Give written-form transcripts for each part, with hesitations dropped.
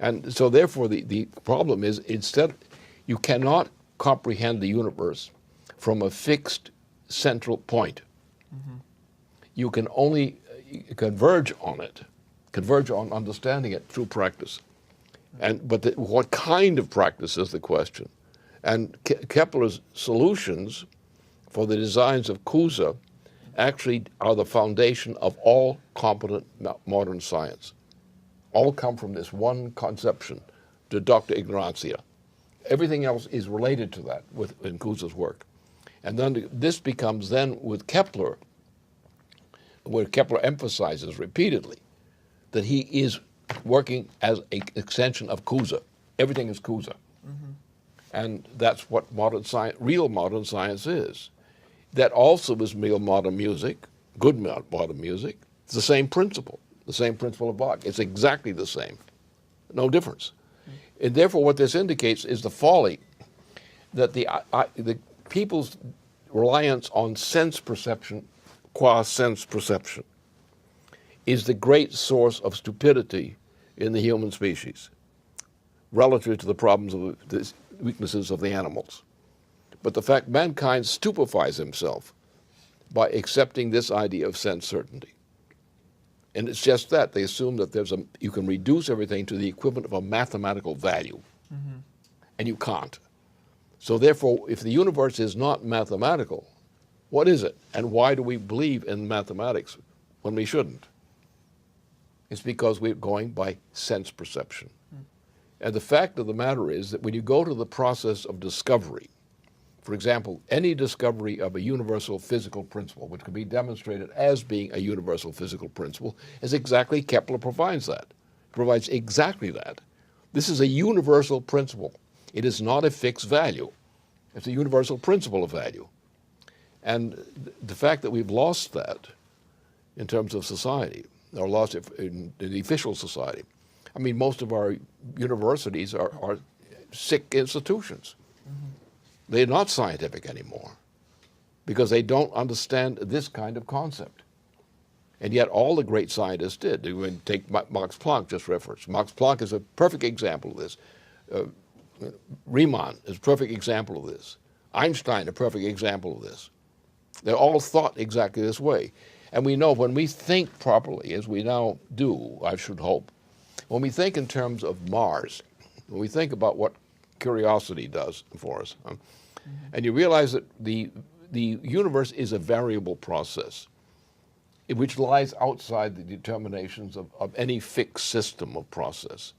And so therefore the problem is instead you cannot comprehend the universe from a fixed central point. You can only converge on it, converge on understanding it through practice. But what kind of practice is the question? And Kepler's solutions for the designs of Cusa actually are the foundation of all competent modern science. All come from this one conception, deducta ignorantia. Everything else is related to that in Cusa's work. And then this becomes then with Kepler, where Kepler emphasizes repeatedly that he is working as an extension of Cusa. Everything is Cusa. And that's what modern science, real modern science is. That also is real modern music, good modern music. It's the same principle of Bach. It's exactly the same, no difference. And therefore what this indicates is the folly that the people's reliance on sense perception, qua sense perception, is the great source of stupidity in the human species relative to the problems of the weaknesses of the animals. But the fact mankind stupefies himself by accepting this idea of sense certainty. And it's just that. They assume that you can reduce everything to the equivalent of a mathematical value. And you can't. So therefore, if the universe is not mathematical, what is it? And why do we believe in mathematics when we shouldn't? It's because we're going by sense perception. And the fact of the matter is that when you go to the process of discovery, for example, any discovery of a universal physical principle, which can be demonstrated as being a universal physical principle, is exactly Kepler provides that. Provides exactly that. This is a universal principle. It is not a fixed value. It's a universal principle of value. And the fact that we've lost that in terms of society, or lost it in the official society. I mean, most of our universities are sick institutions. They're not scientific anymore because they don't understand this kind of concept. And yet all the great scientists did. You take Max Planck, just reference. Max Planck is a perfect example of this. Riemann is a perfect example of this. Einstein, a perfect example of this. They all thought exactly this way. And we know when we think properly, as we now do, I should hope, when we think in terms of Mars, when we think about what curiosity does for us, and you realize that the universe is a variable process, which lies outside the determinations of any fixed system of process.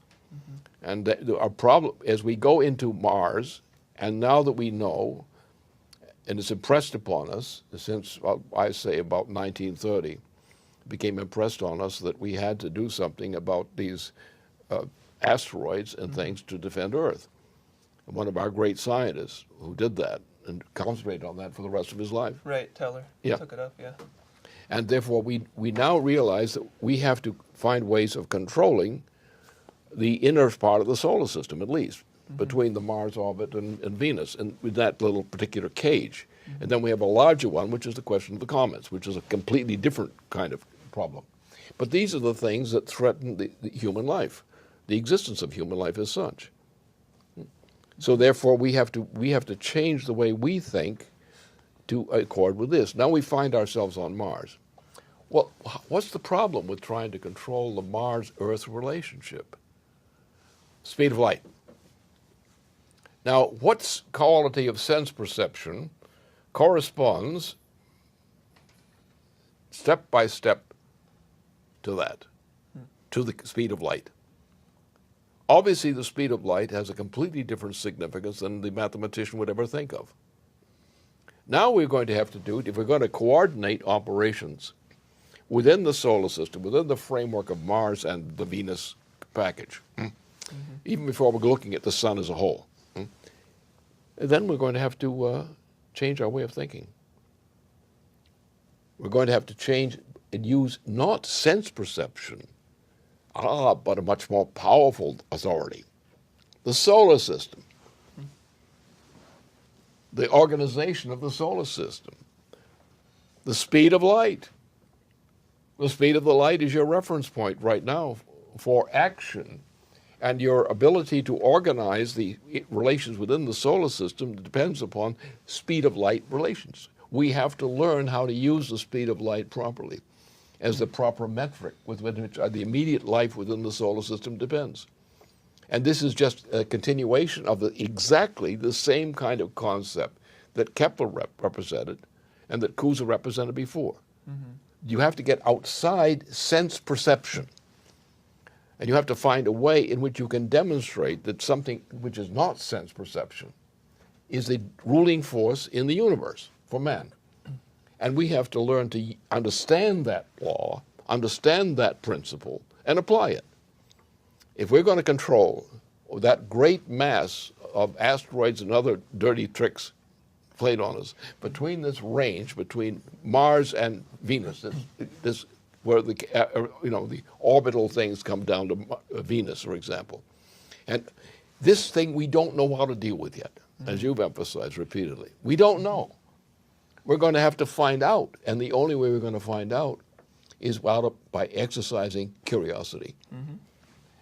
And our problem, as we go into Mars, and now that we know, and it's impressed upon us since, I say, about 1930, became impressed on us that we had to do something about these asteroids and things to defend Earth. And one of our great scientists who did that and concentrated on that for the rest of his life. Right, Teller. Yeah. Took it up, yeah. And therefore we now realize that we have to find ways of controlling the inner part of the solar system, at least, between the Mars orbit and Venus, and with that little particular cage. And then we have a larger one, which is the question of the comets, which is a completely different kind of problem. But these are the things that threaten the human life, the existence of human life as such. So therefore we have to change the way we think to accord with this. Now we find ourselves on Mars. Well, what's the problem with trying to control the Mars-Earth relationship? Speed of light. Now, what quality of sense perception corresponds step by step to that, to the speed of light? Obviously, the speed of light has a completely different significance than the mathematician would ever think of. Now we're going to have to do it, if we're going to coordinate operations within the solar system, within the framework of Mars and the Venus package, even before we're looking at the sun as a whole. Then we're going to have to change our way of thinking. We're going to have to change and use not sense perception, but a much more powerful authority. The solar system. The organization of the solar system. The speed of light. The speed of the light is your reference point right now for action. And your ability to organize the relations within the solar system depends upon speed of light relations. We have to learn how to use the speed of light properly as the proper metric with which the immediate life within the solar system depends. And this is just a continuation of exactly the same kind of concept that Kepler represented and that Kusa represented before. You have to get outside sense perception. And you have to find a way in which you can demonstrate that something which is not sense perception is the ruling force in the universe for man. And we have to learn to understand that law, understand that principle, and apply it. If we're going to control that great mass of asteroids and other dirty tricks played on us, between this range, between Mars and Venus, this where the orbital things come down to Venus, for example. And this thing we don't know how to deal with yet, as you've emphasized repeatedly. We don't know. We're going to have to find out, and the only way we're going to find out is by exercising curiosity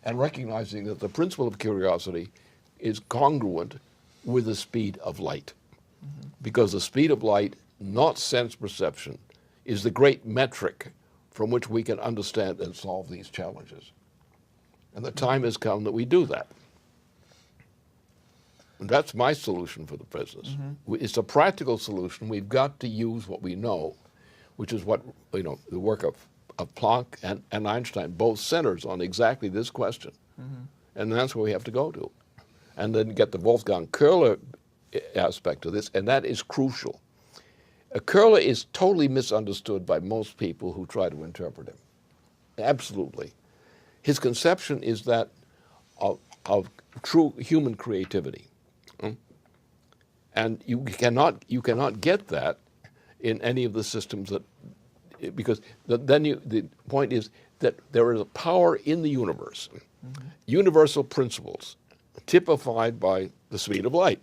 and recognizing that the principle of curiosity is congruent with the speed of light. Because the speed of light, not sense perception, is the great metric from which we can understand and solve these challenges. And the time has come that we do that. And that's my solution for the business. It's a practical solution. We've got to use what we know, which is what, the work of Planck and Einstein both centers on exactly this question. And that's where we have to go to. And then get the Wolfgang Köhler aspect of this, and that is crucial. Köhler is totally misunderstood by most people who try to interpret him. Absolutely. His conception is that of true human creativity. And you cannot get that in any of the systems that, because the point is that there is a power in the universe, universal principles typified by the speed of light.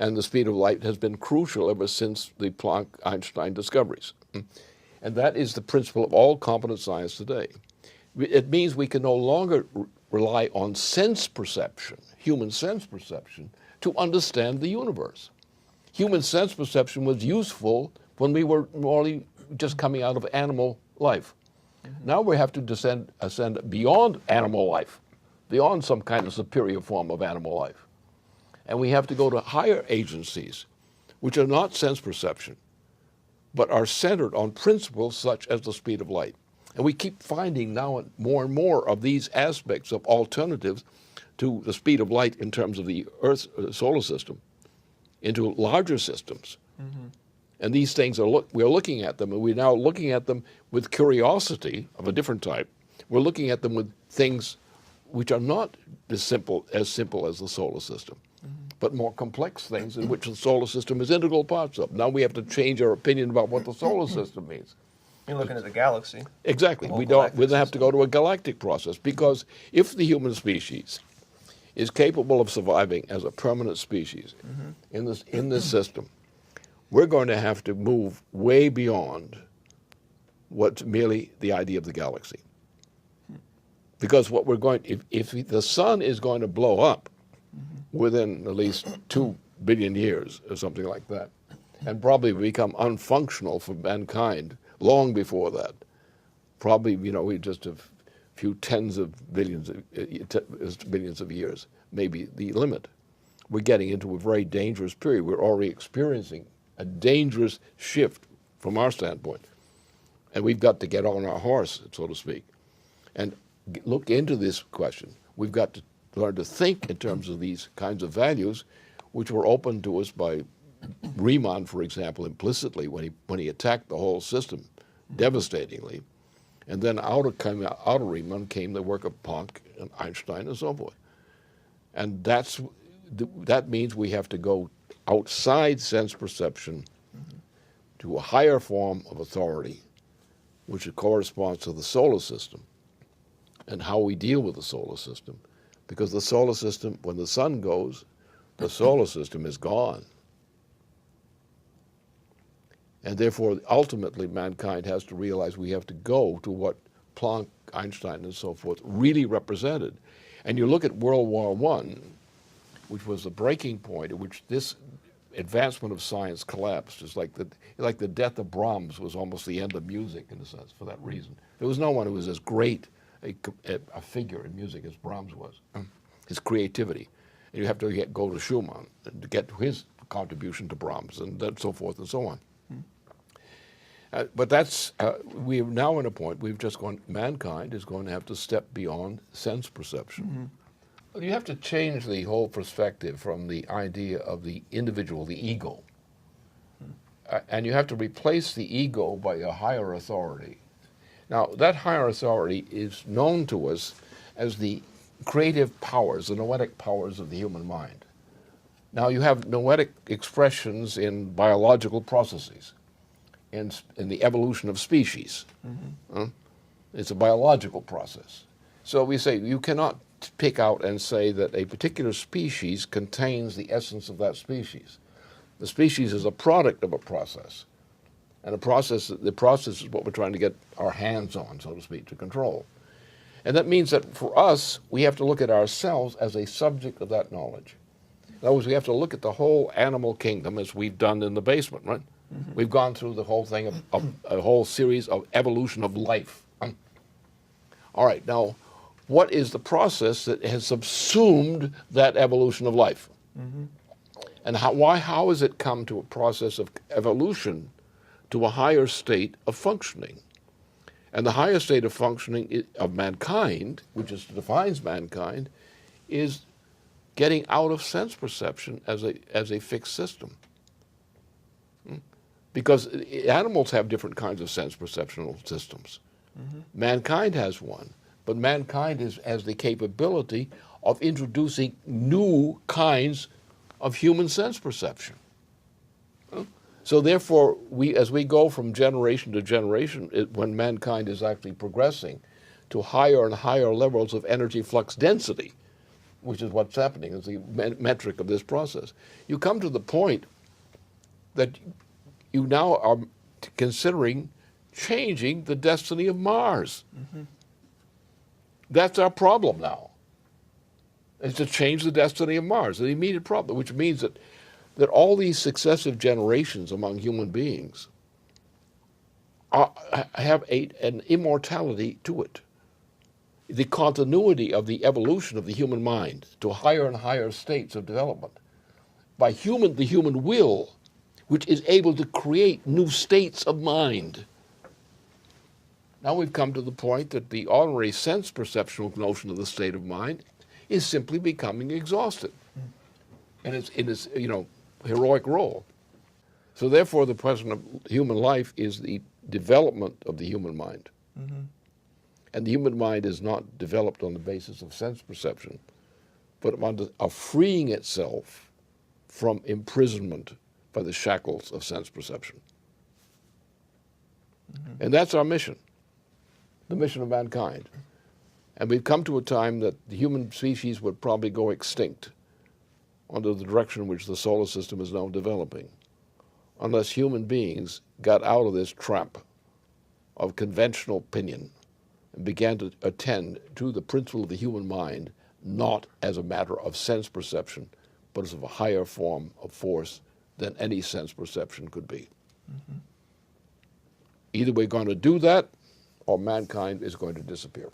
And the speed of light has been crucial ever since the Planck-Einstein discoveries. And that is the principle of all competent science today. It means we can no longer rely on sense perception, human sense perception, to understand the universe. Human sense perception was useful when we were morally just coming out of animal life. Now we have to ascend beyond animal life, beyond some kind of superior form of animal life. And we have to go to higher agencies, which are not sense perception, but are centered on principles such as the speed of light. And we keep finding now more and more of these aspects of alternatives to the speed of light in terms of the Earth solar system into larger systems. And these things we're looking at them, and we're now looking at them with curiosity of a different type. We're looking at them with things which are not as simple as the solar system, but more complex things in which the solar system is integral parts of. Now we have to change our opinion about what the solar system means. You're looking at the galaxy. Exactly. We don't have to go to a galactic process, because if the human species is capable of surviving as a permanent species in this system, we're going to have to move way beyond what's merely the idea of the galaxy. Because what we're going, if the sun is going to blow up within at least 2 billion years or something like that, and probably become unfunctional for mankind long before that, probably, we just a few tens of billions of years, maybe the limit. We're getting into a very dangerous period. We're already experiencing a dangerous shift from our standpoint. And we've got to get on our horse, so to speak, and look into this question. We've got to learn to think in terms of these kinds of values, which were opened to us by Riemann, for example, implicitly when he attacked the whole system devastatingly. And then out of Riemann came the work of Planck and Einstein and so forth. And that means we have to go outside sense perception to a higher form of authority, which corresponds to the solar system and how we deal with the solar system. Because the solar system, when the sun goes, the solar system is gone. And therefore, ultimately, mankind has to realize we have to go to what Planck, Einstein, and so forth really represented. And you look at World War I, which was the breaking point at which this advancement of science collapsed. It's like the death of Brahms was almost the end of music, in a sense, for that reason. There was no one who was as great a figure in music as Brahms was, his creativity. And you have to go to Schumann to get to his contribution to Brahms, and so forth and so on. But that's, we're now in a point, mankind is going to have to step beyond sense perception. You have to change the whole perspective from the idea of the individual, the ego. And you have to replace the ego by a higher authority. Now, that higher authority is known to us as the creative powers, the noetic powers of the human mind. Now, you have noetic expressions in biological processes, in the evolution of species. It's a biological process. So we say you cannot pick out and say that a particular species contains the essence of that species. The species is a product of a process. And the process is what we're trying to get our hands on, so to speak, to control. And that means that for us, we have to look at ourselves as a subject of that knowledge. In other words, we have to look at the whole animal kingdom as we've done in the basement, right? We've gone through the whole thing of a whole series of evolution of life. All right, now, what is the process that has subsumed that evolution of life? And how has it come to a process of evolution to a higher state of functioning? And the higher state of functioning of mankind, which defines mankind, is getting out of sense perception as a fixed system. Because animals have different kinds of sense perceptual systems. Mankind has one, but mankind has the capability of introducing new kinds of human sense perception. So therefore, as we go from generation to generation, when mankind is actually progressing to higher and higher levels of energy flux density, which is what's happening, is the metric of this process, you come to the point that you now are considering changing the destiny of Mars. That's our problem now, is to change the destiny of Mars, the immediate problem, which means that all these successive generations among human beings have an immortality to it. The continuity of the evolution of the human mind to higher and higher states of development by the human will, which is able to create new states of mind. Now we've come to the point that the ordinary sense perceptual notion of the state of mind is simply becoming exhausted in its heroic role. So therefore the question of human life is the development of the human mind. And the human mind is not developed on the basis of sense perception, but of freeing itself from imprisonment by the shackles of sense perception. And that's our mission, the mission of mankind. And we've come to a time that the human species would probably go extinct under the direction in which the solar system is now developing, unless human beings got out of this trap of conventional opinion and began to attend to the principle of the human mind, not as a matter of sense perception, but as of a higher form of force than any sense perception could be. Either we're going to do that, or mankind is going to disappear.